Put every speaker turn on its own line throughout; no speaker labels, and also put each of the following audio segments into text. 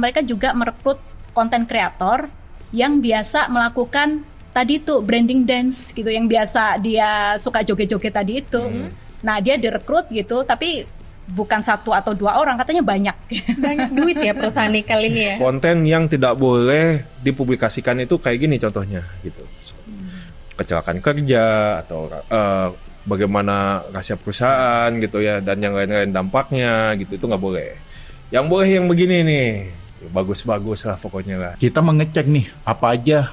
mereka juga merekrut konten kreator yang biasa melakukan tadi tuh branding dance gitu, yang biasa dia suka joget-joget tadi itu. Nah, dia direkrut gitu, tapi bukan 1 atau 2 orang, katanya banyak.
Banyak duit ya perusahaan nikel ini ya.
Konten yang tidak boleh dipublikasikan itu kayak gini contohnya gitu. Kecelakaan kerja atau bagaimana rahasia perusahaan gitu ya, dan yang lain-lain dampaknya gitu, itu nggak boleh. Yang boleh yang begini nih, bagus-bagus lah pokoknya lah.
Kita mengecek nih apa aja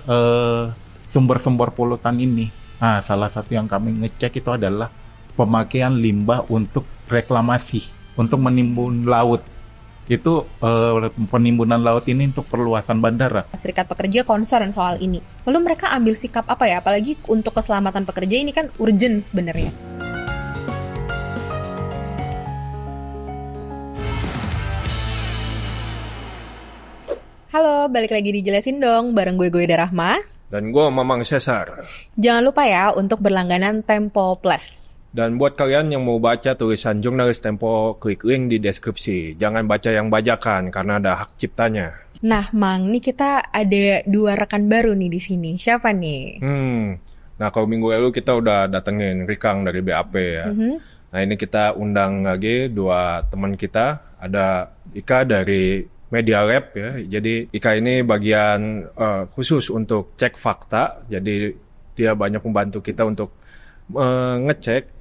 sumber-sumber polutan ini. Nah, salah satu yang kami ngecek itu adalah pemakaian limbah untuk reklamasi, untuk menimbun laut. Itu penimbunan laut ini untuk perluasan bandara.
Serikat pekerja concern soal ini. Lalu mereka ambil sikap apa ya? Apalagi untuk keselamatan pekerja ini kan urgent sebenarnya. Halo, balik lagi di Jelasin Dong bareng gue Darahma.
Dan gue Mamang Cesar.
Jangan lupa ya untuk berlangganan Tempo Plus.
Dan buat kalian yang mau baca tulisan jurnalis Tempo, klik link di deskripsi. Jangan baca yang bajakan karena ada hak ciptanya.
Nah, Mang, nih kita ada 2 rekan baru nih di sini. Siapa nih?
Nah, kalau minggu lalu kita udah datengin Rikang dari BAP ya. Nah, ini kita undang lagi 2 teman kita. Ada Ika dari Media Lab ya. Jadi Ika ini bagian khusus untuk cek fakta. Jadi dia banyak membantu kita untuk ngecek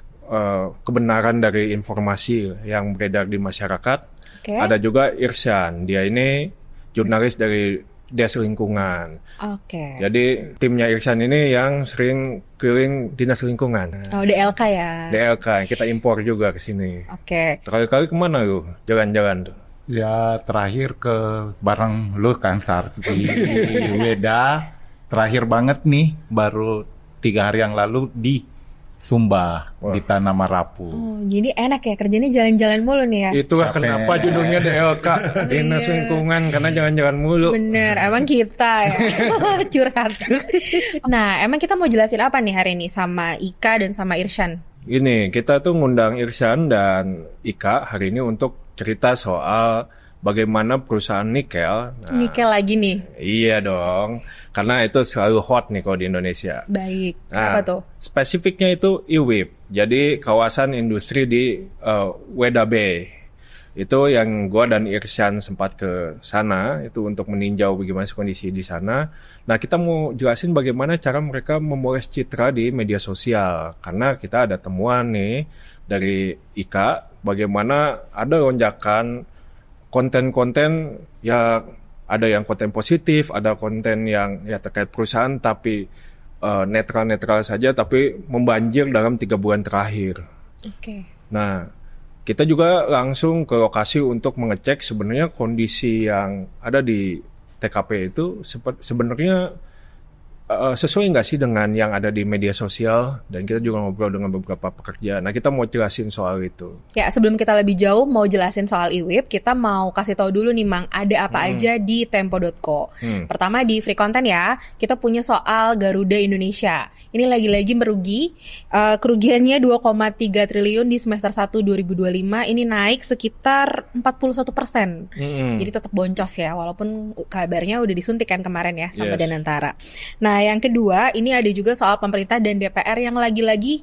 kebenaran dari informasi yang beredar di masyarakat.
Okay.
Ada juga Irsyan, dia ini jurnalis dari Des Lingkungan.
Oke.
Jadi timnya Irsyan ini yang sering keliling dinas lingkungan.
Oh, DLK ya.
DLK, kita impor juga ke sini.
Oke.
Kali-kali kemana lu? Jalan-jalan tuh?
Ya, terakhir ke bareng lu kan, Sar, di Weda. Terakhir banget nih, baru 3 hari yang lalu di Sumba. Wah. Di Tanah Marapu.
Oh, jadi enak ya kerjanya jalan-jalan mulu nih ya.
Itulah kenapa judulnya DLK, Dinas Lingkungan, karena jalan-jalan mulu.
Bener, emang kita ya curhat. Nah, emang kita mau jelasin apa nih hari ini sama Ika dan sama Irsyan?
Gini, kita tuh ngundang Irsyan dan Ika hari ini untuk cerita soal bagaimana perusahaan nikel. Nah,
nikel lagi nih?
Iya dong. Karena itu selalu hot nih kalau di Indonesia.
Baik,
nah,
apa tuh?
Spesifiknya itu IWIP, jadi kawasan industri di Weda Bay. Itu yang gua dan Irsyan sempat ke sana, itu untuk meninjau bagaimana kondisi di sana. Nah, kita mau jelasin bagaimana cara mereka memoles citra di media sosial. Karena kita ada temuan nih dari Ika, bagaimana ada lonjakan konten-konten ya. Ada yang konten positif, ada konten yang ya terkait perusahaan tapi netral-netral saja, tapi membanjir dalam 3 bulan terakhir.
Oke.
Nah, kita juga langsung ke lokasi untuk mengecek sebenarnya kondisi yang ada di TKP itu sebenarnya sesuai nggak sih dengan yang ada di media sosial, dan kita juga ngobrol dengan beberapa pekerja. Nah, kita mau jelasin soal itu.
Ya, sebelum kita lebih jauh mau jelasin soal IWIP, kita mau kasih tahu dulu nih, Mang, ada apa aja di tempo.co. Pertama di free content ya, kita punya soal Garuda Indonesia. Ini lagi-lagi merugi, kerugiannya 2,3 triliun di semester 1 2025, ini naik sekitar 41%. Jadi tetap boncos ya, walaupun kabarnya udah disuntik kan kemarin ya sama Danantara. Nah, yang kedua, ini ada juga soal pemerintah dan DPR yang lagi-lagi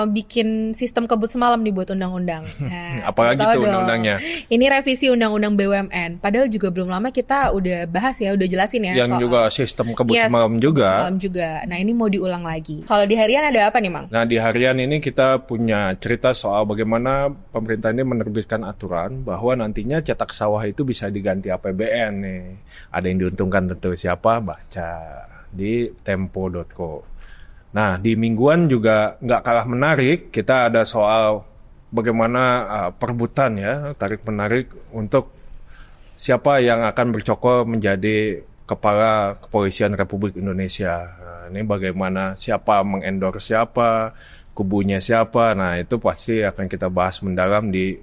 bikin sistem kebut semalam nih buat undang-undang. Nah,
apalagi tuh undang-undangnya?
Ini revisi undang-undang BUMN. Padahal juga belum lama kita udah bahas ya, udah jelasin ya.
Yang soal juga sistem kebut semalam juga.
Semalam juga. Nah, ini mau diulang lagi. Kalau di harian ada apa nih, Mang?
Nah, di harian ini kita punya cerita soal bagaimana pemerintah ini menerbitkan aturan bahwa nantinya cetak sawah itu bisa diganti APBN nih. Ada yang diuntungkan tentu siapa? Baca di tempo.co. Nah, di mingguan juga nggak kalah menarik, kita ada soal bagaimana perebutan ya, tarik-menarik untuk siapa yang akan bercokol menjadi Kepala Kepolisian Republik Indonesia. Nah, ini bagaimana siapa mengendorse siapa, kubunya siapa, nah itu pasti akan kita bahas mendalam di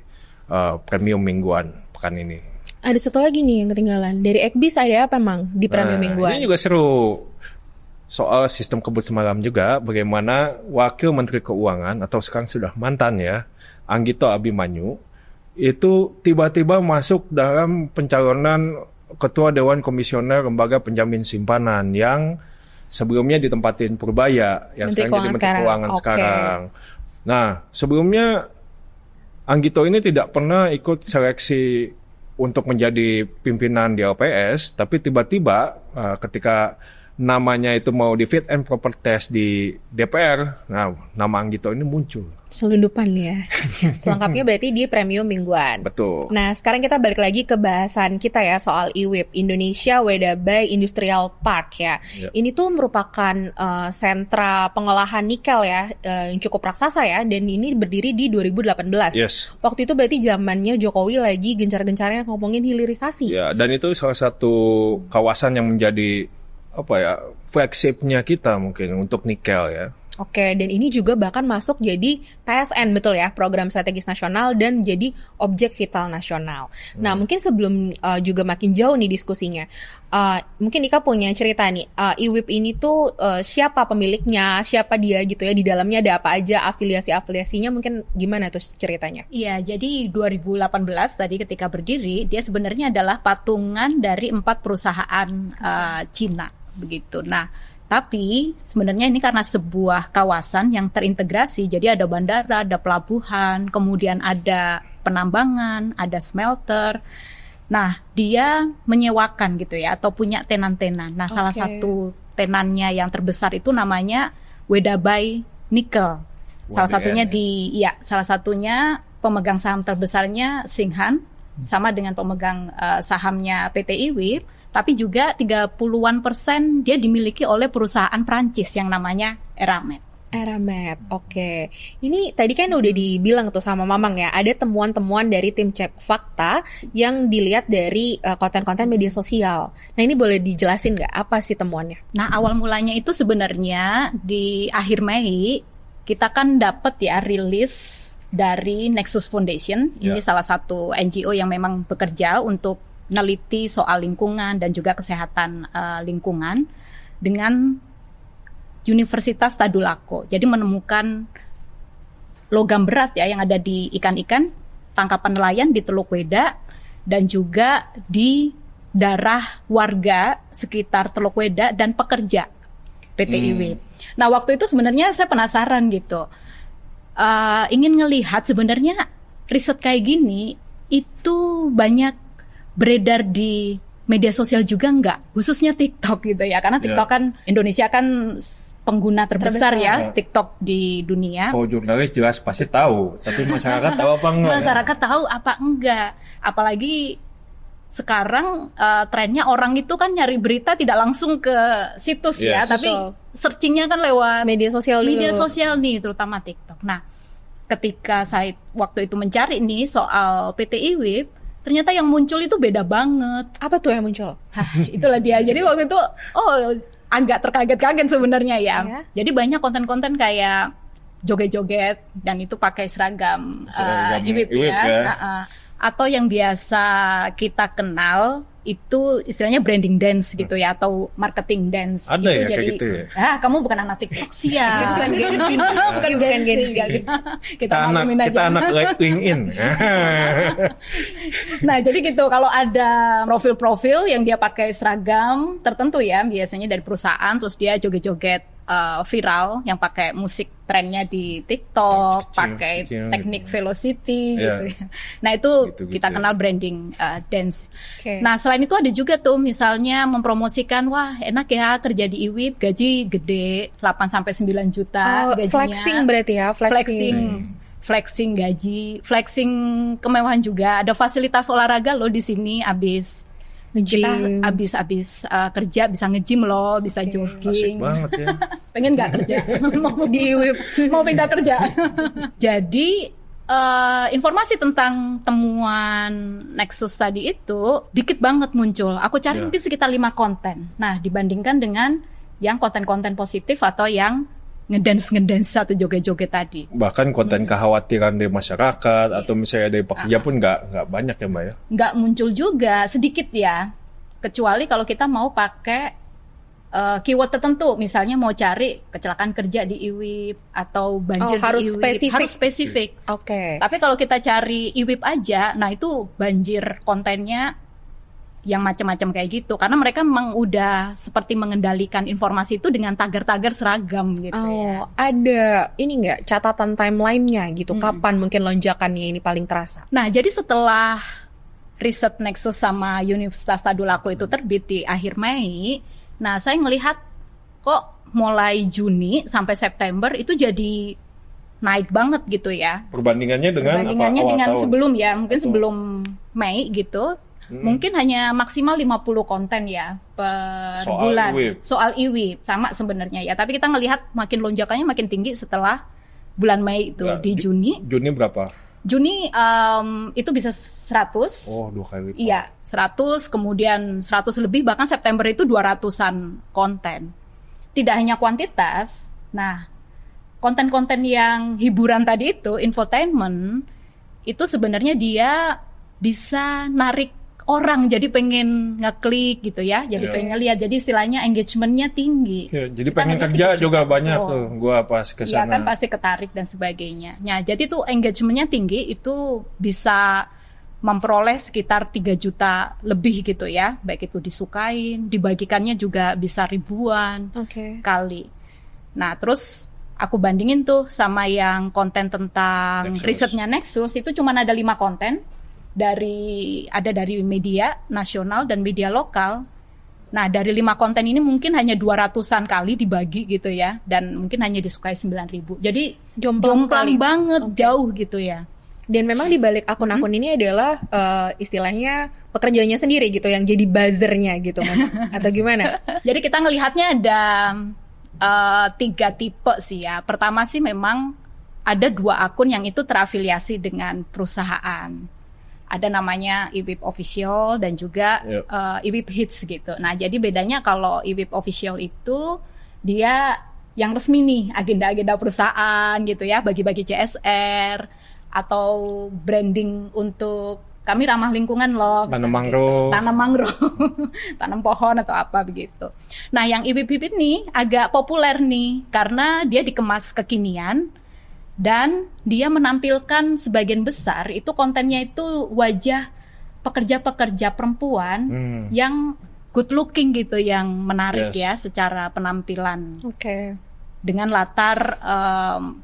premium mingguan pekan ini.
Ada satu lagi nih yang ketinggalan, dari Ekbis ada apa, Mang, di premium mingguan?
Ini juga seru. Soal sistem kebut semalam juga, bagaimana Wakil Menteri Keuangan atau sekarang sudah mantan ya, Anggito Abimanyu, itu tiba-tiba masuk dalam pencalonan Ketua Dewan Komisioner Lembaga Penjamin Simpanan yang sebelumnya ditempatin Purbaya, yang
Menteri
sekarang jadi Menteri Keuangan sekarang. Nah, sebelumnya Anggito ini tidak pernah ikut seleksi untuk menjadi pimpinan di LPS, tapi tiba-tiba ketika namanya itu mau di fit and proper test di DPR, nah nama Anggito ini muncul.
Selundupan ya. Selengkapnya berarti di Premium Mingguan.
Betul.
Nah, sekarang kita balik lagi ke bahasan kita ya soal IWIP, Indonesia Weda Bay Industrial Park ya. Ini tuh merupakan sentra pengolahan nikel ya, yang cukup raksasa ya, dan ini berdiri di 2018.
Yes.
Waktu itu berarti zamannya Jokowi lagi gencar-gencarnya ngomongin hilirisasi.
Ya, dan itu salah satu kawasan yang menjadi flagshipnya kita mungkin untuk nikel ya.
Oke, dan ini juga bahkan masuk jadi PSN, betul ya, Program Strategis Nasional, dan jadi objek vital nasional. Nah, mungkin sebelum juga makin jauh nih diskusinya, mungkin Ika punya cerita nih, IWIP ini tuh siapa pemiliknya, siapa dia gitu ya, di dalamnya ada apa aja, afiliasi-afiliasinya, mungkin gimana tuh ceritanya?
Iya, jadi 2018 tadi ketika berdiri, dia sebenarnya adalah patungan dari 4 perusahaan Cina, begitu. Nah, tapi sebenarnya ini karena sebuah kawasan yang terintegrasi, jadi ada bandara, ada pelabuhan, kemudian ada penambangan, ada smelter. Nah, dia menyewakan gitu ya, atau punya tenan-tenan. Nah, salah satu tenannya yang terbesar itu namanya Weda Bay Nickel. Salah satunya pemegang saham terbesarnya Singhan, sama dengan pemegang sahamnya PT IWIP. Tapi juga 30-an% dia dimiliki oleh perusahaan Prancis yang namanya Eramet.
Eramet, oke. Ini tadi kan udah dibilang tuh sama Mamang ya, ada temuan-temuan dari tim cek fakta yang dilihat dari konten-konten media sosial. Nah, ini boleh dijelasin nggak apa sih temuannya?
Nah, awal mulanya itu sebenarnya di akhir Mei kita kan dapat ya rilis dari Nexus Foundation. Ini salah satu NGO yang memang bekerja untuk neliti soal lingkungan dan juga kesehatan lingkungan dengan Universitas Tadulako. Jadi menemukan logam berat ya yang ada di ikan-ikan tangkapan nelayan di Teluk Weda dan juga di darah warga sekitar Teluk Weda dan pekerja PT IWIP. Nah, waktu itu sebenarnya saya penasaran gitu. Ingin ngelihat sebenarnya riset kayak gini itu banyak beredar di media sosial juga nggak, khususnya TikTok gitu ya, karena TikTok kan Indonesia kan pengguna terbesar ya TikTok di dunia.
Oh, jurnalis jelas pasti tahu, tapi masyarakat tahu apa enggak?
Masyarakat tahu apa enggak, apalagi sekarang trennya orang itu kan nyari berita tidak langsung ke situs ya, tapi searchingnya kan lewat
media sosial
nih, terutama TikTok. Nah, ketika saya waktu itu mencari nih soal PT IWIP, ternyata yang muncul itu beda banget.
Apa tuh yang muncul?
Itulah dia. Jadi waktu itu, agak terkaget-kaget sebenarnya ya. Jadi banyak konten-konten kayak joget-joget dan itu pakai seragam IWIP ya. Atau yang biasa kita kenal itu istilahnya branding dance gitu ya, atau marketing dance.
Ada
itu
ya
jadi,
kayak gitu ya?
Kamu bukan anak TikTok sih ya.
Bukan Gen Z.
bukan Gen Z. Kita
anak LinkedIn.
Nah, jadi gitu, kalau ada profil-profil yang dia pakai seragam tertentu ya, biasanya dari perusahaan, terus dia joget-joget viral yang pakai musik trennya di TikTok, pakai teknik velocity gitu ya. Nah, itu kita kenal branding dance. Nah, selain itu ada juga tuh misalnya mempromosikan, wah enak ya kerja di IWIP, gaji gede 8-9 juta gajinya.
Flexing berarti ya,
flexing gaji, flexing kemewahan juga. Ada fasilitas olahraga loh di sini, kita abis kerja bisa nge-gym loh, bisa jogging.
Asik banget ya.
Pengen nggak kerja? mau pindah kerja. Jadi informasi tentang temuan Nexus tadi itu dikit banget muncul. Aku cari mungkin sekitar 5 konten. Nah, dibandingkan dengan yang konten-konten positif atau yang ngedance atau joget-joget tadi.
Bahkan konten kekhawatiran dari masyarakat atau misalnya dari pekerja pun nggak banyak ya, Mbak ya?
Nggak muncul juga, sedikit ya. Kecuali kalau kita mau pakai keyword tertentu, misalnya mau cari kecelakaan kerja di IWIP atau banjir di
harus
IWIP,
spesifik.
harus spesifik.
Oke.
Tapi kalau kita cari IWIP aja, nah itu banjir kontennya yang macam-macam kayak gitu, karena mereka memang udah seperti mengendalikan informasi itu dengan tagar-tagar seragam gitu ya.
Ada ini nggak catatan timelinenya gitu? Kapan mungkin lonjakannya ini paling terasa?
Nah, jadi setelah riset Nexus sama Universitas Tadulako itu terbit di akhir Mei, nah saya ngelihat kok mulai Juni sampai September itu jadi naik banget gitu ya.
Perbandingannya dengan
Perbandingannya
awal
dengan
tahun?
sebelum ya, mungkin
Betul.
sebelum Mei gitu. Mungkin hanya maksimal 50 konten ya per
Soal
bulan.
IWIP.
Soal IWIP sama sebenarnya ya. Tapi kita ngelihat makin lonjakannya makin tinggi setelah bulan Mei itu.
Nah,
Di Juni
berapa?
Juni itu bisa 100.
Oh, 2 kali lipat.
Iya, 100, kemudian 100 lebih, bahkan September itu 200-an konten. Tidak hanya kuantitas. Nah, konten-konten yang hiburan tadi itu, infotainment, itu sebenarnya dia bisa narik orang jadi pengen ngeklik gitu ya, jadi
Iya.
pengen ngeliat, jadi istilahnya engagementnya tinggi.
Ya, jadi
Kita
pengen
ngeliat
kerja
3
juga
juta.
banyak
Betul.
tuh. Gua pas ke
Iya
sana.
kan pasti ketarik dan sebagainya. Nah, jadi tuh engagementnya tinggi itu bisa memperoleh sekitar 3 juta lebih gitu ya. Baik itu disukain, dibagikannya juga bisa ribuan
Oke.
kali. Nah, terus aku bandingin tuh sama yang konten tentang
Nexus.
risetnya Nexus, itu cuma ada 5 konten dari media nasional dan media lokal. Nah, dari 5 konten ini mungkin hanya 200-an kali dibagi gitu ya, dan mungkin hanya disukai 9.000. Jadi
Jomplang sekali.
banget,
Oke.
jauh gitu ya.
Dan memang di balik akun-akun ini adalah istilahnya pekerjaannya sendiri gitu yang jadi buzzernya gitu atau gimana?
Jadi kita ngelihatnya ada 3 tipe sih ya. Pertama sih memang ada 2 akun yang itu terafiliasi dengan perusahaan. Ada namanya IWIP Official dan juga IWIP Hits gitu. Nah, jadi bedanya kalau IWIP Official itu dia yang resmi nih, agenda-agenda perusahaan gitu ya, bagi-bagi CSR atau branding untuk kami ramah lingkungan loh.
Tanam
misalnya
mangrove.
gitu. Tanam mangrove, tanam pohon atau apa begitu. Nah, yang IWIP ini agak populer nih karena dia dikemas kekinian. Dan dia menampilkan sebagian besar itu kontennya itu wajah pekerja-pekerja perempuan yang good looking gitu, yang menarik ya secara penampilan.
Oke.
Dengan latar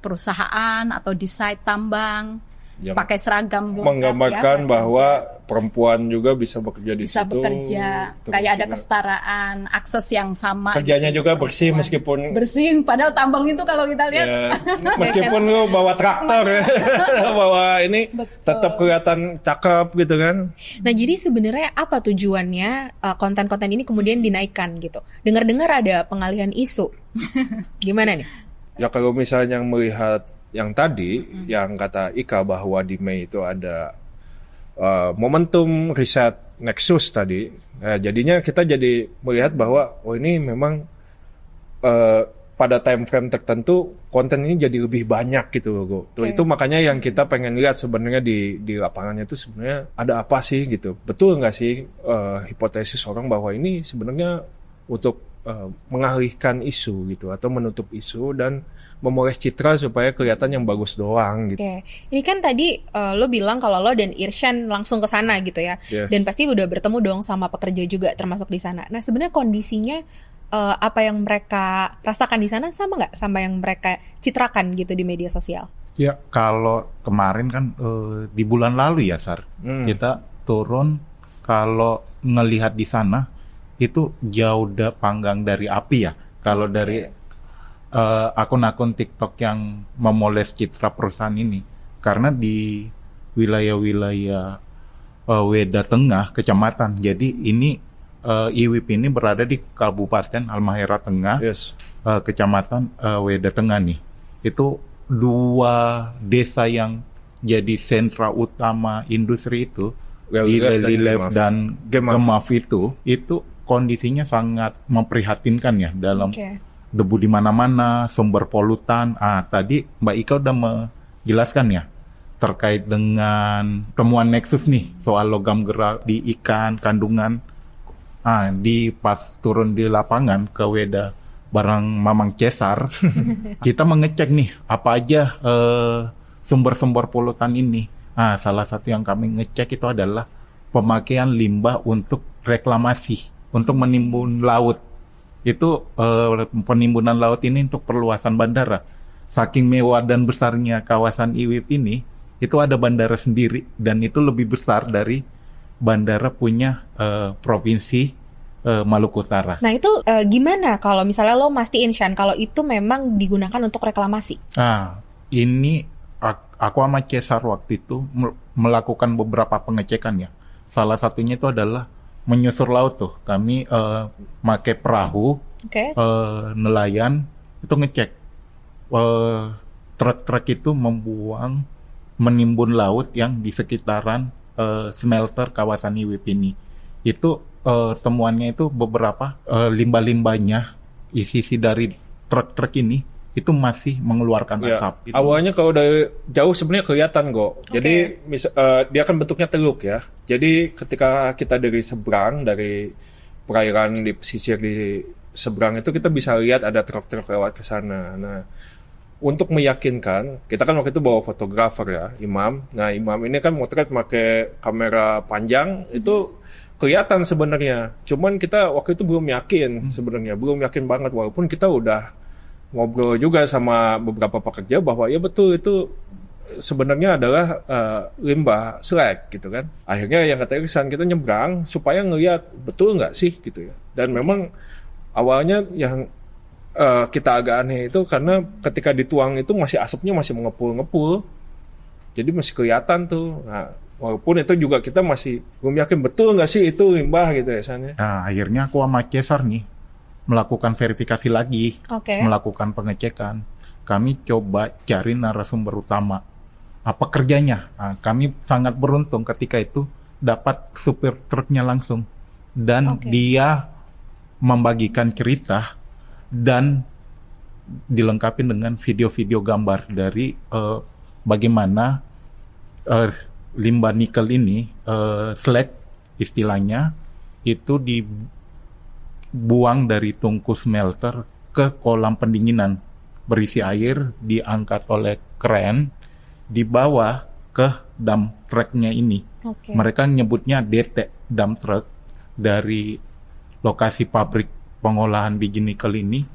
perusahaan atau di site tambang,
Yang
pakai seragam lengkap
menggambarkan
ya,
bahwa perempuan juga bisa bekerja di
bisa
situ.
bekerja,
Terus
kayak ada
juga
kesetaraan, akses yang sama.
kerjanya
gitu
juga
untuk
bersih
perempuan.
meskipun
bersih, padahal tambang itu kalau kita lihat
ya, meskipun lu bawa traktor ya, bawa ini
Betul.
tetap kelihatan cakep gitu kan.
Nah, jadi sebenarnya apa tujuannya konten-konten ini kemudian dinaikkan gitu? Dengar-dengar ada pengalihan isu. Gimana nih?
Ya kalau misalnya melihat yang tadi, yang kata Ika bahwa di Mei itu ada momentum riset Nexus tadi, jadinya kita jadi melihat bahwa oh ini memang pada time frame tertentu konten ini jadi lebih banyak gitu loh.
Okay.
Itu makanya yang kita pengen lihat sebenarnya di lapangannya itu sebenarnya ada apa sih gitu. Betul nggak sih hipotesis orang bahwa ini sebenarnya untuk mengalihkan isu gitu atau menutup isu dan memoles citra supaya kelihatan yang bagus doang gitu.
Oke, ini kan tadi lo bilang kalau lo dan Irsyan langsung ke sana gitu ya, dan pasti udah bertemu dong sama pekerja juga termasuk di sana. Nah, sebenarnya kondisinya apa yang mereka rasakan di sana sama nggak sama yang mereka citrakan gitu di media sosial?
Ya, kalau kemarin kan di bulan lalu ya, Sar, kita turun, kalau ngelihat di sana itu jauh panggang dari api ya. Kalau dari akun-akun TikTok yang memoles citra perusahaan ini, karena di wilayah-wilayah Weda Tengah, kecamatan. Jadi ini IWIP ini berada di Kabupaten Halmahera Tengah, kecamatan Weda Tengah nih. Itu 2 desa yang jadi sentra utama industri itu, di Lelilef dan Gemaf itu kondisinya sangat memprihatinkan ya, dalam debu di mana-mana, sumber polutan. Tadi Mbak Ika udah menjelaskan ya terkait dengan temuan Nexus nih soal logam gerak di ikan, kandungan Di pas turun di lapangan ke Weda bareng Mamang Cesar, kita mengecek nih apa aja sumber-sumber polutan ini. Salah satu yang kami ngecek itu adalah pemakaian limbah untuk reklamasi, untuk menimbun laut. Itu penimbunan laut ini untuk perluasan bandara. Saking mewah dan besarnya kawasan IWIP ini, itu ada bandara sendiri dan itu lebih besar dari bandara punya provinsi Maluku Utara.
Nah itu gimana kalau misalnya lo mastiin Shan kalau itu memang digunakan untuk reklamasi?
Ini aku sama Cesar waktu itu melakukan beberapa pengecekan ya. Salah satunya itu adalah menyusur laut tuh. Kami pakai perahu, nelayan itu ngecek truk-truk itu menimbun laut yang di sekitaran smelter kawasan IWIP ini. Itu temuannya itu beberapa limbah-limbahnya isi dari truk-truk ini itu masih mengeluarkan asap.
Awalnya kalau dari jauh sebenarnya kelihatan kok. Jadi dia kan bentuknya teluk ya. Jadi ketika kita dari seberang, dari perairan di pesisir di seberang itu kita bisa lihat ada truk-truk lewat ke sana. Nah, untuk meyakinkan, kita kan waktu itu bawa fotografer ya, Imam. Nah, Imam ini kan motret pakai kamera panjang, itu kelihatan sebenarnya. Cuman kita waktu itu belum yakin sebenarnya, belum yakin banget walaupun kita udah ngobrol juga sama beberapa pekerja bahwa ya betul itu sebenarnya adalah limbah slag gitu kan. Akhirnya yang kata Iksan, kita nyebrang supaya ngelihat betul nggak sih gitu ya. Dan memang awalnya yang kita agak aneh itu karena ketika dituang itu masih asapnya masih mengepul-ngepul. Jadi masih kelihatan tuh. Nah, walaupun itu juga kita masih belum yakin betul nggak sih itu limbah gitu ya San.
Nah, akhirnya aku sama Cesar nih melakukan verifikasi lagi, melakukan pengecekan. Kami coba cari narasumber utama. Apa kerjanya? Kami sangat beruntung ketika itu dapat supir truknya langsung. Dan dia membagikan cerita dan dilengkapi dengan video-video gambar dari bagaimana limbah nikel ini, slag istilahnya, itu dibuang dari tungku smelter ke kolam pendinginan berisi air, diangkat oleh kren, dibawa ke dump truck-nya ini. Mereka nyebutnya DT, dump truck, dari lokasi pabrik pengolahan biji nikel ini.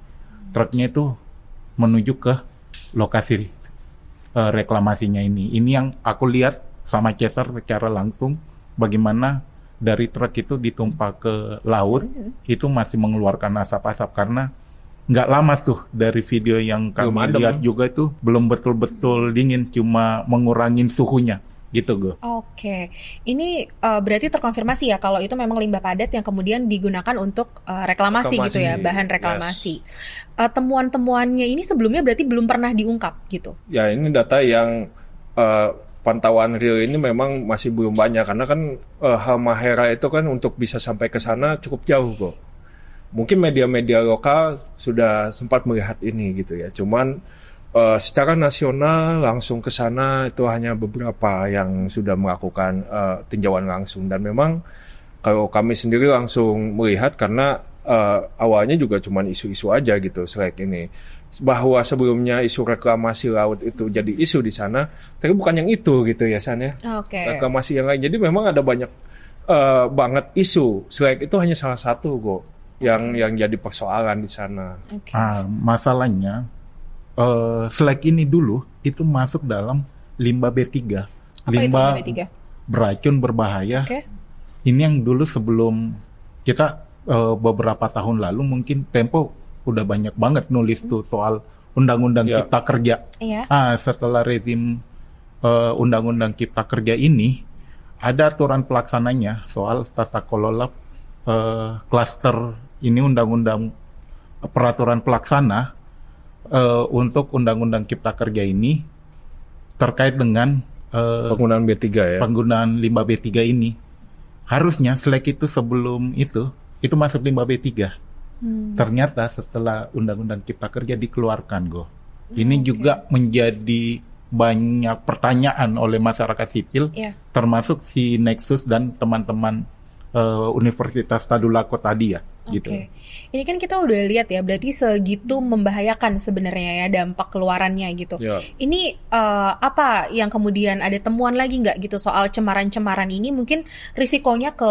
Truknya itu menuju ke lokasi reklamasinya ini. Ini yang aku lihat sama Cesar secara langsung, bagaimana dari truk itu ditumpah ke laut, itu masih mengeluarkan asap-asap karena nggak lama tuh dari video yang kami lihat juga itu belum betul-betul dingin, cuma mengurangin suhunya gitu gue.
Ini berarti terkonfirmasi ya kalau itu memang limbah padat yang kemudian digunakan untuk reklamasi gitu ya, bahan reklamasi. Temuan-temuannya ini sebelumnya berarti belum pernah diungkap gitu? Ya,
ini data yang pantauan real ini memang masih belum banyak karena kan Halmahera itu kan untuk bisa sampai ke sana cukup jauh kok. Mungkin media-media lokal sudah sempat melihat ini gitu ya. Cuman secara nasional langsung ke sana itu hanya beberapa yang sudah melakukan tinjauan langsung. Dan memang kalau kami sendiri langsung melihat karena awalnya juga cuma isu-isu aja gitu slag ini. Bahwa sebelumnya isu reklamasi laut itu jadi isu di sana, tapi bukan yang itu gitu ya San ya. Reklamasi yang lain. Jadi memang ada banyak banget isu. Slag itu hanya salah satu kok yang jadi persoalan di sana.
Masalahnya slag ini dulu itu masuk dalam limbah B3. Limbah B3? Beracun, berbahaya. Ini yang dulu sebelum kita beberapa tahun lalu mungkin Tempo udah banyak banget nulis tuh soal Undang-Undang Cipta Kerja. Setelah rezim Undang-Undang Cipta Kerja ini ada aturan pelaksananya soal tata kelola klaster ini, Undang-Undang Peraturan Pelaksana untuk Undang-Undang Cipta Kerja ini terkait dengan
penggunaan B3 ya.
Penggunaan limbah B3 ini. Harusnya slag itu sebelum itu masuk limbah B3. Ternyata setelah Undang-Undang Cipta Kerja dikeluarkan, ini juga menjadi banyak pertanyaan oleh masyarakat sipil, termasuk si Nexus dan teman-teman Universitas Tadulako tadi ya, gitu.
Oke. Ini kan kita udah lihat ya, berarti segitu membahayakan sebenarnya ya dampak keluarannya gitu.
Ya.
Ini apa yang kemudian ada temuan lagi nggak gitu soal cemaran-cemaran ini, mungkin risikonya ke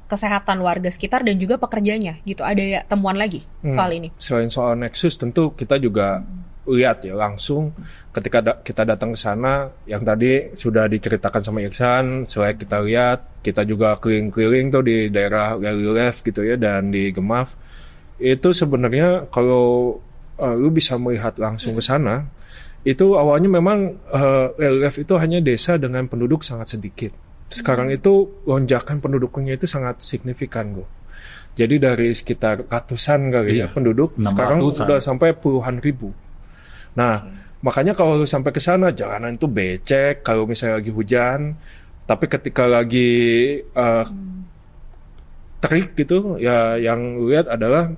kesehatan warga sekitar dan juga pekerjanya gitu. Ada temuan lagi soal ini?
Selain soal Nexus, tentu kita juga lihat ya langsung ketika kita datang ke sana, yang tadi sudah diceritakan sama Iksan, selain kita lihat, kita juga keliling-keliling tuh di daerah Lelylef gitu ya, dan di Gemaf. Itu sebenarnya kalau lu bisa melihat langsung ke sana, itu awalnya memang Lelylef itu hanya desa dengan penduduk sangat sedikit. Sekarang itu lonjakan penduduknya itu sangat signifikan, Go. Jadi dari sekitar ratusan kali ya penduduk, sekarang udah sampai puluhan ribu. Nah, makanya kalau lu sampai ke sana, jalanan itu becek kalau misalnya lagi hujan. Tapi ketika lagi terik gitu, ya yang lu lihat adalah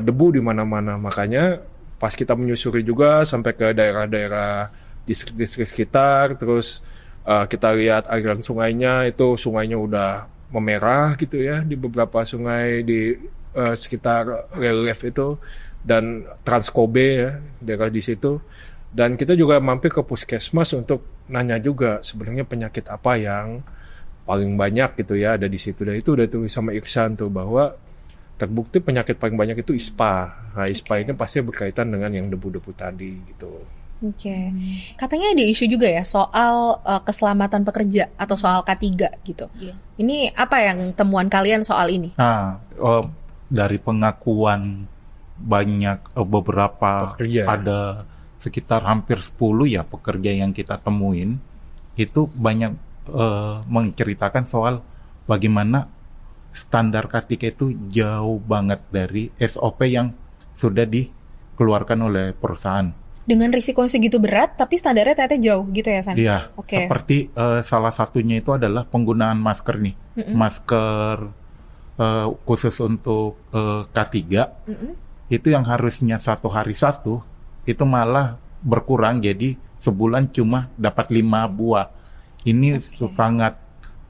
debu di mana-mana. Makanya pas kita menyusuri juga sampai ke daerah-daerah distrik-distrik sekitar, terus kita lihat aliran sungainya, itu sungainya udah memerah gitu ya di beberapa sungai di sekitar Lelylef itu. Dan Transkobe ya, daerah di situ. Dan kita juga mampir ke puskesmas untuk nanya juga sebenarnya penyakit apa yang paling banyak gitu ya ada di situ. Dan itu udah tulis sama Iksan tuh bahwa terbukti penyakit paling banyak itu ISPA. Nah, ISPA ini pasti berkaitan dengan yang debu-debu tadi gitu.
Oke. Katanya ada isu juga ya soal keselamatan pekerja atau soal K3 gitu. Ini apa yang temuan kalian soal ini?
Dari pengakuan banyak beberapa
pekerja.
Ada sekitar hampir 10 ya pekerja yang kita temuin, itu banyak menceritakan soal bagaimana standar K3 itu jauh banget dari SOP yang sudah dikeluarkan oleh perusahaan.
Dengan risiko segitu berat tapi standarnya ternyata jauh gitu ya, San?
Iya, seperti salah satunya itu adalah penggunaan masker nih. Masker khusus untuk K3 itu yang harusnya 1 hari 1 itu malah berkurang jadi sebulan cuma dapat 5 buah. Ini sangat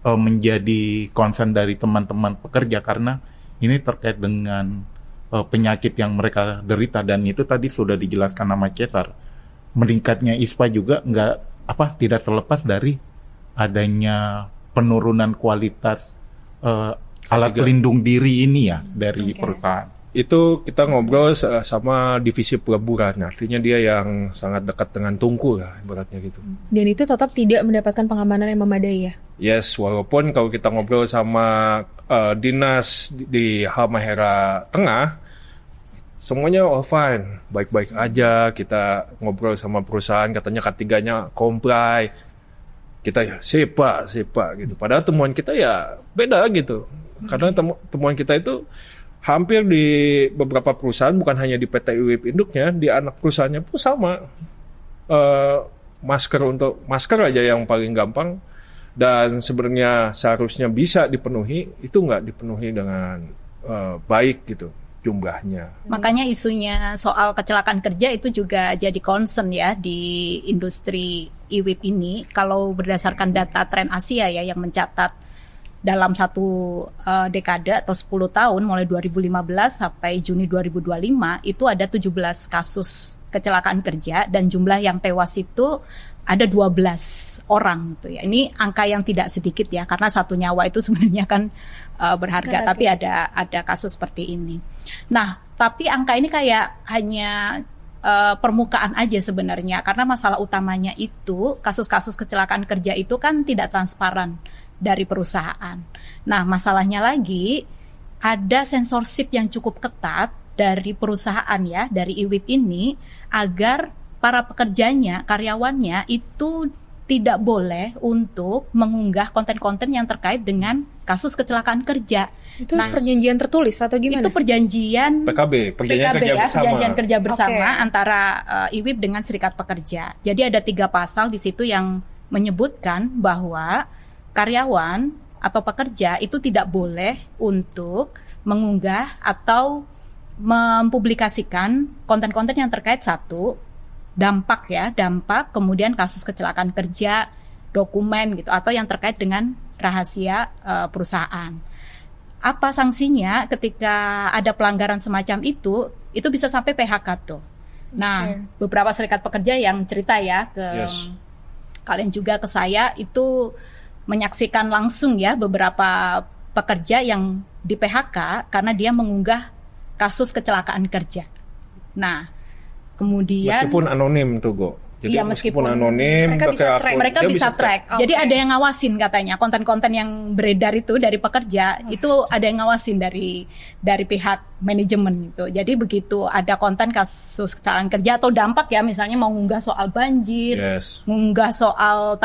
menjadi concern dari teman-teman pekerja karena ini terkait dengan penyakit yang mereka derita, dan itu tadi sudah dijelaskan nama Cesar. Meningkatnya ISPA juga tidak terlepas dari adanya penurunan kualitas alat pelindung diri ini ya dari perusahaan.
Itu kita ngobrol sama divisi peleburan, artinya dia yang sangat dekat dengan tungku lah ibaratnya gitu.
Dan itu tetap tidak mendapatkan pengamanan yang memadai ya?
Yes, walaupun kalau kita ngobrol sama dinas di Halmahera Tengah, semuanya all fine, baik-baik aja. Kita ngobrol sama perusahaan, katanya K3-nya comply. Kita ya sip pak gitu. Padahal temuan kita ya beda gitu. Karena temuan kita itu hampir di beberapa perusahaan, bukan hanya di PT IWIP induknya, di anak perusahaannya pun sama. Masker aja yang paling gampang, dan sebenarnya seharusnya bisa dipenuhi, itu nggak dipenuhi dengan baik gitu jumlahnya.
Makanya isunya soal kecelakaan kerja itu juga jadi concern ya di industri IWIP ini. Kalau berdasarkan data Tren Asia ya yang mencatat dalam satu dekade atau 10 tahun mulai 2015 sampai Juni 2025 itu ada 17 kasus kecelakaan kerja dan jumlah yang tewas itu ada 12 orang gitu ya. Ini angka yang tidak sedikit ya, karena satu nyawa itu sebenarnya kan berharga, tapi ada kasus seperti ini. Nah, tapi angka ini kayak hanya permukaan aja sebenarnya, karena masalah utamanya itu kasus-kasus kecelakaan kerja itu kan tidak transparan dari perusahaan. Nah, masalahnya lagi ada censorship yang cukup ketat dari perusahaan ya, dari IWIP ini, agar para pekerjanya, karyawannya itu tidak boleh untuk mengunggah konten-konten yang terkait dengan kasus kecelakaan kerja.
Itu perjanjian tertulis atau gimana? Itu
perjanjian
PKB
perjanjian kerja bersama antara IWIP dengan serikat pekerja. Jadi ada 3 pasal di situ yang menyebutkan bahwa karyawan atau pekerja itu tidak boleh untuk mengunggah atau mempublikasikan konten-konten yang terkait dampak, kemudian kasus kecelakaan kerja, dokumen gitu, atau yang terkait dengan rahasia perusahaan. apa sanksinya ketika ada pelanggaran semacam itu bisa sampai PHK tuh. Nah, beberapa serikat pekerja yang cerita ya ke kalian juga ke saya itu menyaksikan langsung ya beberapa pekerja yang di PHK karena dia mengunggah kasus kecelakaan kerja. Nah, kemudian
meskipun anonim tuh, Go. Jadi
iya, meskipun
anonim,
mereka bisa track.
Okay.
Jadi ada yang ngawasin katanya konten-konten yang beredar itu dari pekerja itu ada yang ngawasin dari pihak manajemen gitu. Jadi begitu ada konten kasus kecelakaan kerja atau dampak ya, misalnya mau ngunggah soal banjir, ngunggah soal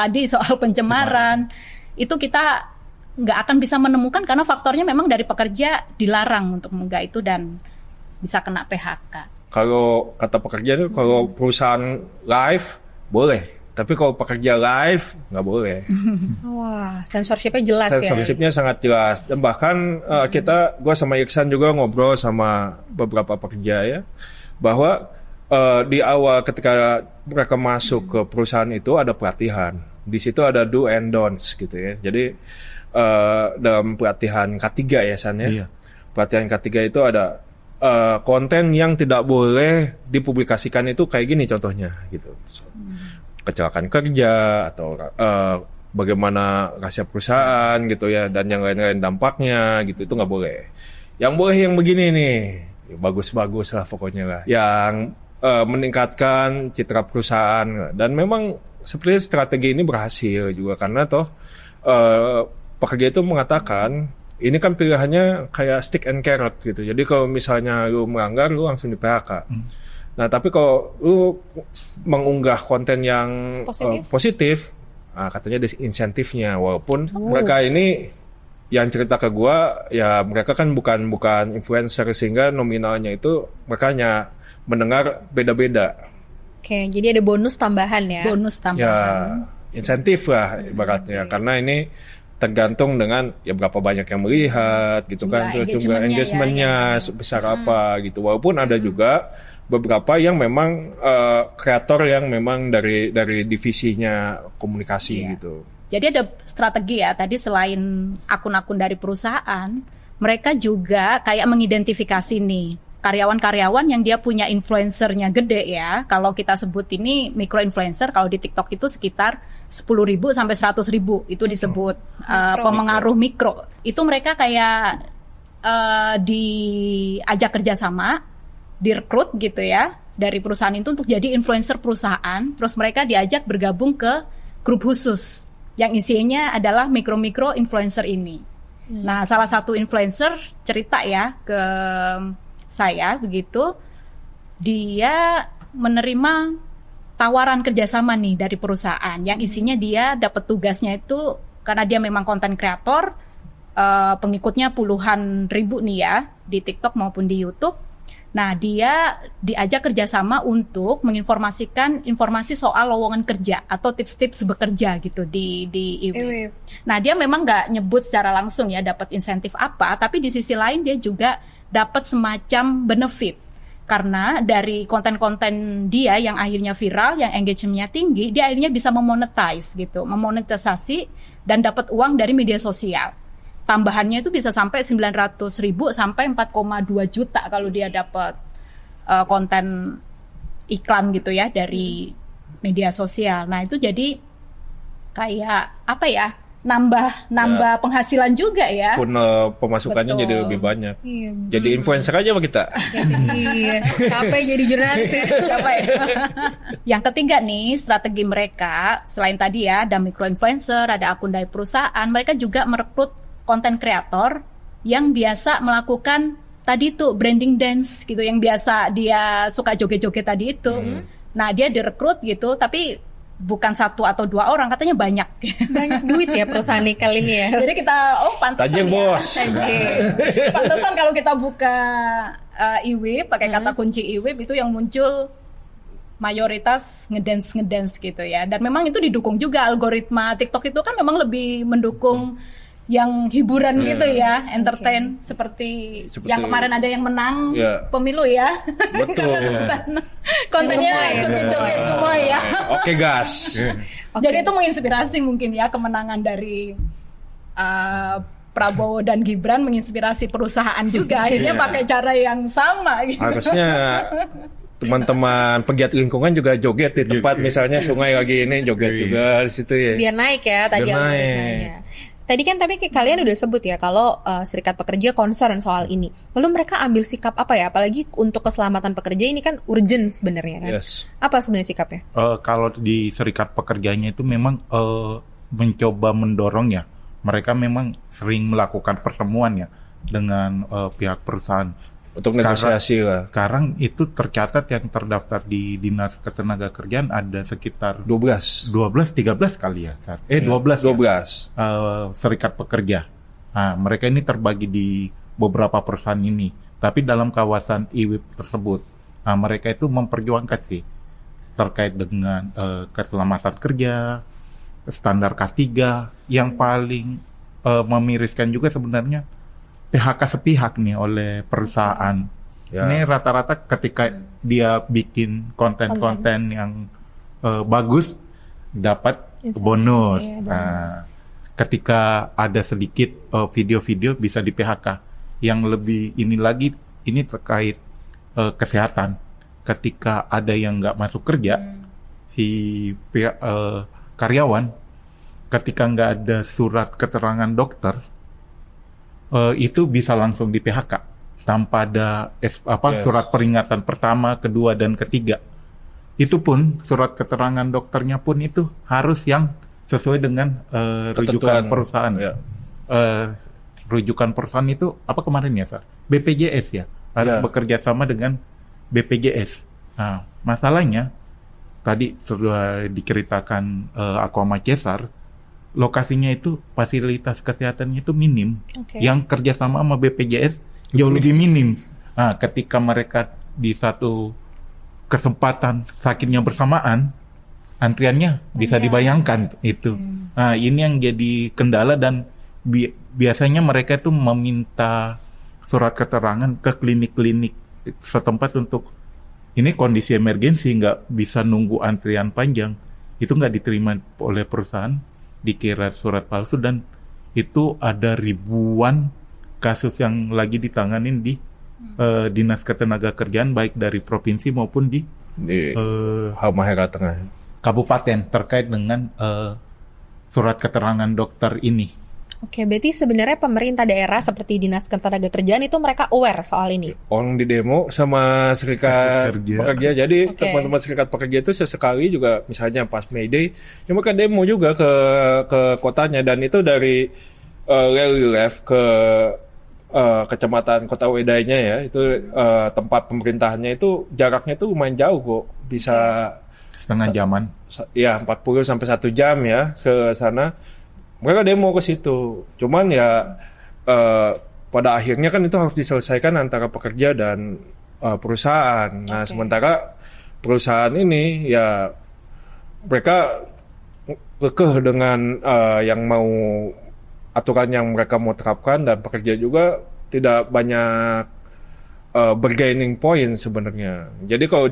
pencemaran, itu kita nggak akan bisa menemukan karena faktornya memang dari pekerja dilarang untuk mengunggah itu dan bisa kena PHK.
Kalau kata pekerja itu kalau perusahaan live boleh, tapi kalau pekerja live nggak boleh.
Wah, censorship-nya jelas ya.
Censorship-nya sangat jelas. Dan bahkan gue sama Iksan juga ngobrol sama beberapa pekerja ya, bahwa di awal ketika mereka masuk ke perusahaan itu ada pelatihan. Di situ ada do and don'ts gitu ya. Jadi dalam pelatihan K3 ya San ya. Iya. Pelatihan K3 itu ada konten yang tidak boleh dipublikasikan itu kayak gini contohnya gitu. Kecelakaan kerja atau bagaimana rahasia perusahaan gitu ya, dan yang lain-lain dampaknya gitu, itu nggak boleh. Yang boleh yang begini nih, bagus-bagus lah pokoknya lah, yang meningkatkan citra perusahaan. Dan memang sepertinya strategi ini berhasil juga karena toh pekerja itu mengatakan ini kan pilihannya kayak stick and carrot gitu. Jadi kalau misalnya lu melanggar, lu langsung di PHK. Nah, tapi kalau lu mengunggah konten yang positif, katanya ada insentifnya. Walaupun mereka ini yang cerita ke gua, ya mereka kan bukan influencer, sehingga nominalnya itu mereka hanya mendengar beda-beda.
Oke, jadi ada bonus tambahan ya?
Bonus tambahan.
Ya, insentif lah ibaratnya. Karena ini tergantung dengan ya berapa banyak yang melihat gitu kan, jumlah engagementnya sebesar apa gitu. Walaupun ada juga beberapa yang memang kreator yang memang dari divisinya komunikasi gitu.
Jadi ada strategi ya tadi, selain akun-akun dari perusahaan, mereka juga kayak mengidentifikasi nih karyawan-karyawan yang dia punya influencernya gede ya. Kalau kita sebut ini micro influencer, kalau di TikTok itu sekitar 10.000 sampai 100.000 itu disebut pemengaruh mikro. Itu mereka kayak diajak kerjasama, direkrut gitu ya dari perusahaan itu untuk jadi influencer perusahaan. Terus mereka diajak bergabung ke grup khusus yang isinya adalah mikro influencer ini. Nah, salah satu influencer cerita ya ke saya begitu, dia menerima tawaran kerjasama nih dari perusahaan yang isinya dia dapat tugasnya itu karena dia memang konten kreator, pengikutnya puluhan ribu nih ya di TikTok maupun di YouTube. Nah, dia diajak kerjasama untuk menginformasikan informasi soal lowongan kerja atau tips-tips bekerja gitu di IWIP. Nah, dia memang nggak nyebut secara langsung ya dapat insentif apa, tapi di sisi lain dia juga dapat semacam benefit. Karena dari konten-konten dia yang akhirnya viral, yang engagementnya tinggi, dia akhirnya bisa memonetisasi dan dapat uang dari media sosial. Tambahannya itu bisa sampai 900.000 sampai 4,2 juta kalau dia dapat konten iklan gitu ya dari media sosial. Nah, itu jadi kayak apa ya? Nambah penghasilan juga ya.
Funnel pemasukannya jadi lebih banyak. Iya, jadi influencer aja sama kita.
Iya. Capek jadi jurnalis.
Capek. Yang ketiga nih, strategi mereka selain tadi ya ada micro influencer, ada akun dari perusahaan, mereka juga merekrut konten kreator yang biasa melakukan tadi tuh branding dance gitu, yang biasa dia suka joget-joget tadi itu. Nah, dia direkrut gitu, tapi bukan satu atau dua orang, katanya banyak.
Banyak duit ya perusahaan kali ini ya.
Jadi kita pantesan ya. Pantesan kalau kita buka IWIP pakai kata kunci IWIP itu yang muncul mayoritas ngedance gitu ya. Dan memang itu didukung juga algoritma TikTok itu kan memang lebih mendukung yang hiburan gitu ya, entertain seperti yang kemarin ada yang menang pemilu ya.
Betul.
Kontennya joget-joget semua ya.
Oke, gas.
Jadi itu menginspirasi mungkin ya kemenangan dari Prabowo dan Gibran menginspirasi perusahaan juga akhirnya pakai cara yang sama gitu.
Harusnya teman-teman pegiat lingkungan juga joget di tempat misalnya sungai lagi ini joget juga di situ ya.
Biar naik ya tadi algoritmanya. Tadi kan tapi kalian udah sebut ya kalau serikat pekerja concern soal ini. Lalu mereka ambil sikap apa ya? Apalagi untuk keselamatan pekerja ini kan urgent sebenarnya kan.
Yes.
Apa sebenarnya sikapnya?
Kalau di serikat pekerjanya itu memang mencoba mendorong ya. Mereka memang sering melakukan pertemuan ya dengan pihak perusahaan.
Untuk negosiasi lah.
Sekarang itu tercatat yang terdaftar di Dinas Ketenagakerjaan ada sekitar
12,
13 kali ya. 12 serikat pekerja. Nah, mereka ini terbagi di beberapa perusahaan ini. Tapi dalam kawasan IWIP tersebut, nah, mereka itu memperjuangkan sih terkait dengan keselamatan kerja, standar K3, yang paling memiriskan juga sebenarnya PHK sepihak nih oleh perusahaan. Ya. Ini rata-rata ketika dia bikin konten-konten yang bagus dapat bonus. Nah, ketika ada sedikit video-video bisa di PHK. Yang lebih ini lagi ini terkait kesehatan. Ketika ada yang nggak masuk kerja, si karyawan ketika nggak ada surat keterangan dokter, itu bisa langsung di PHK tanpa ada surat peringatan pertama, kedua, dan ketiga. Itu pun surat keterangan dokternya pun itu harus yang sesuai dengan rujukan perusahaan. Ya. Rujukan perusahaan itu apa kemarin ya, Sar? BPJS ya, harus bekerja sama dengan BPJS. Nah, masalahnya tadi sudah diceritakan Aqua Cesar. Lokasinya itu fasilitas kesehatannya itu minim, yang kerjasama sama BPJS jauh lebih minim. Nah, ketika mereka di satu kesempatan sakitnya bersamaan, antriannya bisa dibayangkan itu. Nah, ini yang jadi kendala dan biasanya mereka itu meminta surat keterangan ke klinik-klinik setempat untuk ini kondisi emergensi, nggak bisa nunggu antrian panjang. Itu nggak diterima oleh perusahaan, dikira surat palsu, dan itu ada ribuan kasus yang lagi ditanganin di Dinas Ketenagakerjaan baik dari provinsi maupun di
Halmahera Tengah
kabupaten terkait dengan surat keterangan dokter ini.
Oke, berarti sebenarnya pemerintah daerah seperti Dinas Ketenagakerjaan itu mereka aware soal ini.
Orang di demo sama serikat pekerja. Jadi teman-teman serikat pekerja itu sesekali juga misalnya pas May Day, ya mereka demo juga ke kotanya, dan itu dari relief ke kecamatan Kota Wedainya ya, itu tempat pemerintahannya itu jaraknya itu lumayan jauh kok, bisa
setengah jaman.
Ya 40 sampai 1 jam ya ke sana. Mereka demo ke situ. Cuman ya pada akhirnya kan itu harus diselesaikan antara pekerja dan perusahaan. Nah, sementara perusahaan ini ya mereka kekeh dengan yang mau aturan yang mereka mau terapkan, dan pekerja juga tidak banyak bergaining point sebenarnya. Jadi kalau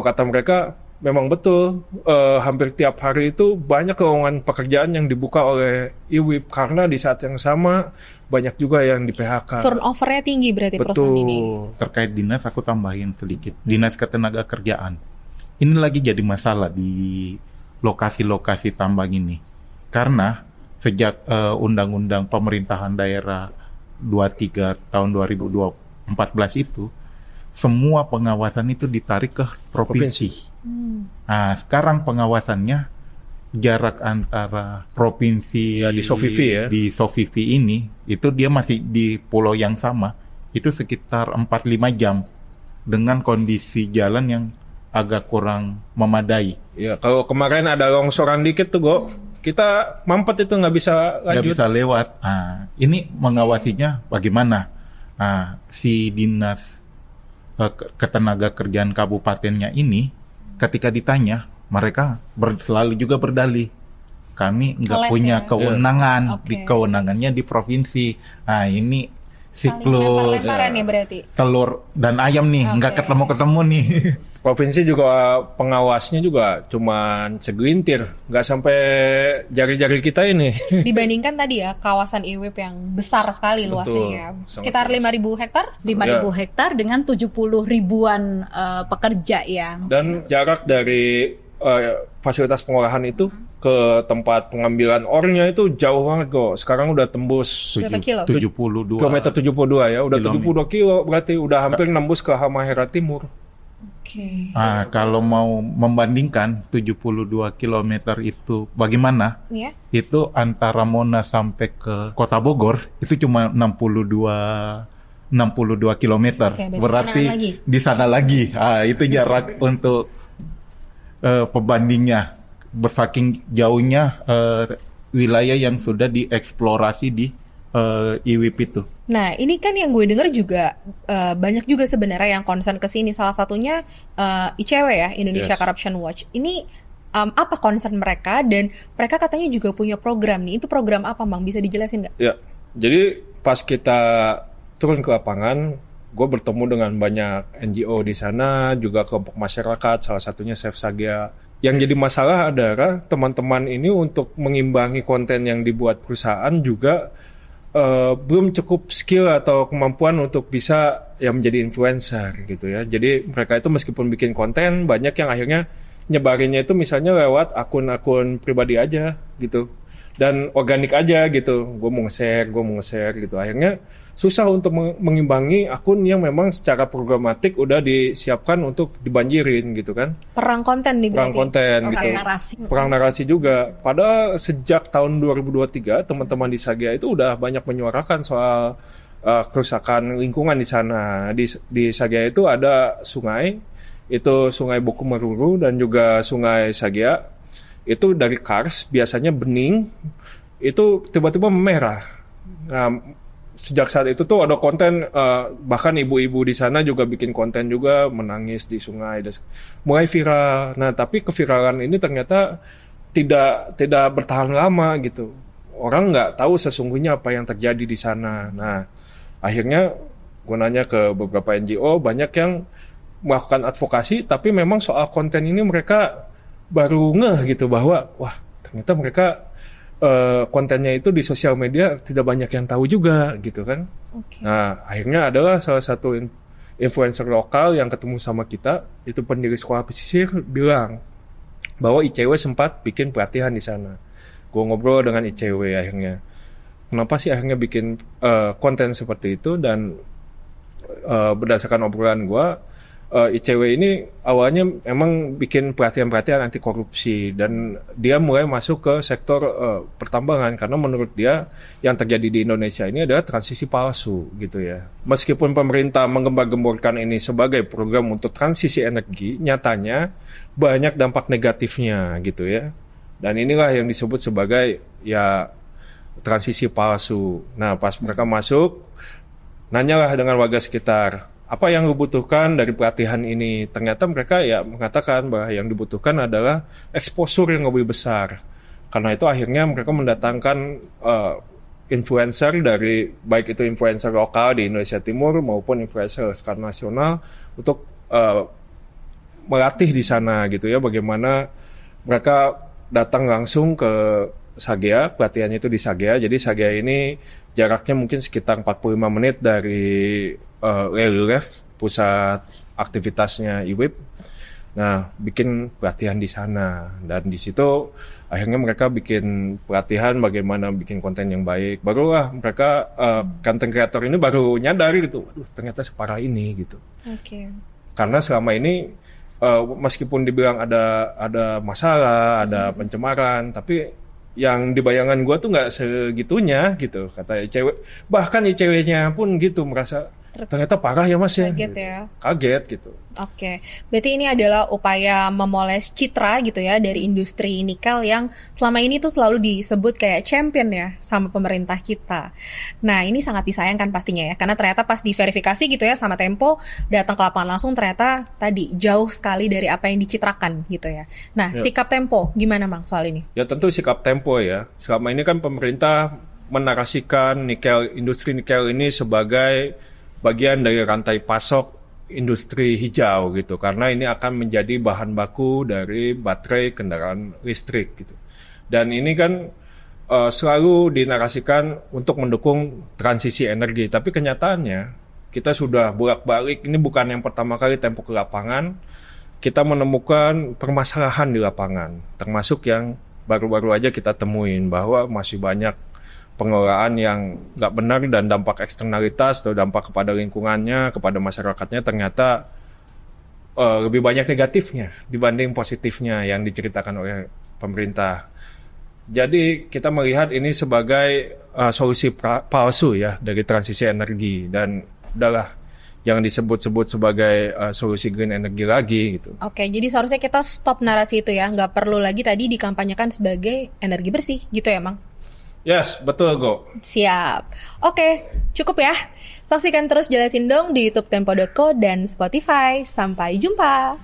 kata mereka memang betul, hampir tiap hari itu banyak lowongan pekerjaan yang dibuka oleh IWIP, karena di saat yang sama banyak juga yang di PHK.
Turnover-nya tinggi berarti perusahaan ini.
Terkait dinas, aku tambahin sedikit. Dinas Ketenagakerjaan ini lagi jadi masalah di lokasi-lokasi tambang ini. Karena sejak Undang-Undang Pemerintahan Daerah 23 tahun 2014 itu, semua pengawasan itu ditarik ke provinsi. Nah, sekarang pengawasannya jarak antara provinsi
ya, di
Sofifi ini itu dia masih di pulau yang sama, itu sekitar 4-5 jam dengan kondisi jalan yang agak kurang memadai.
Ya, kalau kemarin ada longsoran dikit tuh, Go, kita mampet itu nggak bisa lanjut.
Nggak bisa lewat. Nah, ini mengawasinya bagaimana? Nah, si Dinas Ketenagakerjaan kabupatennya ini ketika ditanya, mereka selalu juga berdalih, kami nggak punya kewenangan, di kewenangannya di provinsi. Nah, ini
Saling
siklus
lempar-lemparan ya berarti.
telur dan ayam nih, nggak
Oke.
ketemu-ketemu nih.
Provinsi juga pengawasnya juga cuman segelintir, nggak sampai jari-jari kita ini.
Dibandingkan tadi ya kawasan IWIP yang besar sekali luasnya
Betul,
ya.
sangat
Sekitar 5.000 hektar.
5.000
Ya.
hektar dengan 70 ribuan pekerja ya.
Dan jarak dari fasilitas pengolahan itu ke tempat pengambilan ornya itu jauh banget kok. Sekarang udah tembus
Berapa kilo?
72
kilometer 72 ya, udah
Kilometer.
72 kilo berarti udah hampir nembus ke Halmahera Timur.
Oke.
Kalau mau membandingkan 72 km itu bagaimana?
Ya.
Itu antara Monas sampai ke Kota Bogor itu cuma 62 km.
Oke, berarti
Berarti
sanaan lagi.
di sana lagi. Itu jarak untuk pembandingnya. Bersaking jauhnya wilayah yang sudah dieksplorasi di IWIP itu.
Nah, ini kan yang gue denger juga banyak juga sebenarnya yang concern ke sini. Salah satunya ICW ya, Indonesia
Yes.
Corruption Watch. Ini apa concern mereka, dan mereka katanya juga punya program nih. Itu program apa, Bang? Bisa dijelasin nggak?
Ya, jadi pas kita turun ke lapangan, gue bertemu dengan banyak NGO di sana, juga kelompok masyarakat, salah satunya Save Sagea. Yang jadi masalah adalah teman-teman ini untuk mengimbangi konten yang dibuat perusahaan juga belum cukup skill atau kemampuan untuk bisa ya menjadi influencer gitu ya. Jadi mereka itu meskipun bikin konten, banyak yang akhirnya nyebarinnya itu misalnya lewat akun-akun pribadi aja gitu. Dan organik aja gitu. Gue mau nge-share gitu. Akhirnya susah untuk mengimbangi akun yang memang secara programatik udah disiapkan untuk dibanjirin gitu kan.
Perang konten nih
Perang
berarti.
konten
Perang
gitu.
narasi.
Perang narasi juga. Padahal sejak tahun 2023 teman-teman di Sagea itu udah banyak menyuarakan soal kerusakan lingkungan di sana. Di Sagea itu ada sungai, itu Sungai Boku Meruru dan juga Sungai Sagea. Itu dari kars biasanya bening, itu tiba-tiba memerah. Nah, sejak saat itu tuh ada konten, bahkan ibu-ibu di sana juga bikin konten juga menangis di sungai, mulai viral. Nah, tapi keviralan ini ternyata tidak bertahan lama gitu. Orang nggak tahu sesungguhnya apa yang terjadi di sana. Nah, akhirnya gue nanya ke beberapa NGO, banyak yang melakukan advokasi, tapi memang soal konten ini mereka baru ngeh gitu bahwa wah ternyata mereka kontennya itu di sosial media tidak banyak yang tahu juga gitu kan.
Oke.
Nah akhirnya adalah salah satu influencer lokal yang ketemu sama kita, itu pendiri sekolah pesisir, bilang bahwa ICW sempat bikin pelatihan di sana. Gue ngobrol dengan ICW akhirnya, kenapa sih akhirnya bikin konten seperti itu, dan berdasarkan obrolan gue, ICW ini awalnya emang bikin pelatihan-pelatihan anti korupsi, dan dia mulai masuk ke sektor pertambangan karena menurut dia yang terjadi di Indonesia ini adalah transisi palsu gitu ya. Meskipun pemerintah menggembar-gemborkan ini sebagai program untuk transisi energi, nyatanya banyak dampak negatifnya gitu ya. Dan inilah yang disebut sebagai ya transisi palsu. Nah, pas mereka masuk, nanyalah dengan warga sekitar, apa yang dibutuhkan dari pelatihan ini? Ternyata mereka ya mengatakan bahwa yang dibutuhkan adalah exposure yang lebih besar. Karena itu akhirnya mereka mendatangkan influencer dari, baik itu influencer lokal di Indonesia Timur maupun influencer skala nasional, untuk melatih di sana gitu ya, bagaimana mereka datang langsung ke Sagea, pelatihannya itu di Sagea. Jadi Sagea ini jaraknya mungkin sekitar 45 menit dari Leluref, pusat aktivitasnya IWIP. Nah, bikin pelatihan di sana, dan di situ akhirnya mereka bikin pelatihan bagaimana bikin konten yang baik. Barulah mereka content creator ini baru nyadar gitu, waduh ternyata separah ini gitu.
Oke.
Karena selama ini meskipun dibilang ada masalah, ada pencemaran, tapi yang di bayangan gue tuh nggak segitunya gitu, kata ICW. Bahkan ICW-nya pun gitu merasa ternyata parah ya mas ya.
Kaget
gitu.
ya.
Kaget gitu.
Oke, berarti ini adalah upaya memoles citra gitu ya dari industri nikel yang selama ini tuh selalu disebut kayak champion ya sama pemerintah kita. Nah, ini sangat disayangkan pastinya ya, karena ternyata pas diverifikasi gitu ya sama Tempo, datang ke lapangan langsung ternyata tadi jauh sekali dari apa yang dicitrakan gitu ya. Nah,
Ya.
sikap Tempo gimana Bang soal ini?
Ya tentu sikap Tempo ya. Selama ini kan pemerintah menarasikan industri nikel ini sebagai bagian dari rantai pasok industri hijau gitu, karena ini akan menjadi bahan baku dari baterai kendaraan listrik gitu. Dan ini kan selalu dinarasikan untuk mendukung transisi energi, tapi kenyataannya kita sudah bolak-balik, ini bukan yang pertama kali Tempo ke lapangan, kita menemukan permasalahan di lapangan, termasuk yang baru-baru aja kita temuin bahwa masih banyak pengelolaan yang nggak benar dan dampak eksternalitas atau dampak kepada lingkungannya, kepada masyarakatnya ternyata lebih banyak negatifnya dibanding positifnya yang diceritakan oleh pemerintah. Jadi kita melihat ini sebagai solusi palsu ya dari transisi energi, dan udahlah jangan disebut-sebut sebagai solusi green energy lagi gitu.
Oke, jadi seharusnya kita stop narasi itu ya, nggak perlu lagi tadi dikampanyekan sebagai energi bersih gitu ya, Mang?
Yes, betul Go.
Siap. Oke, cukup ya. Saksikan terus Jelasin Dong di YouTube Tempo.co dan Spotify. Sampai jumpa.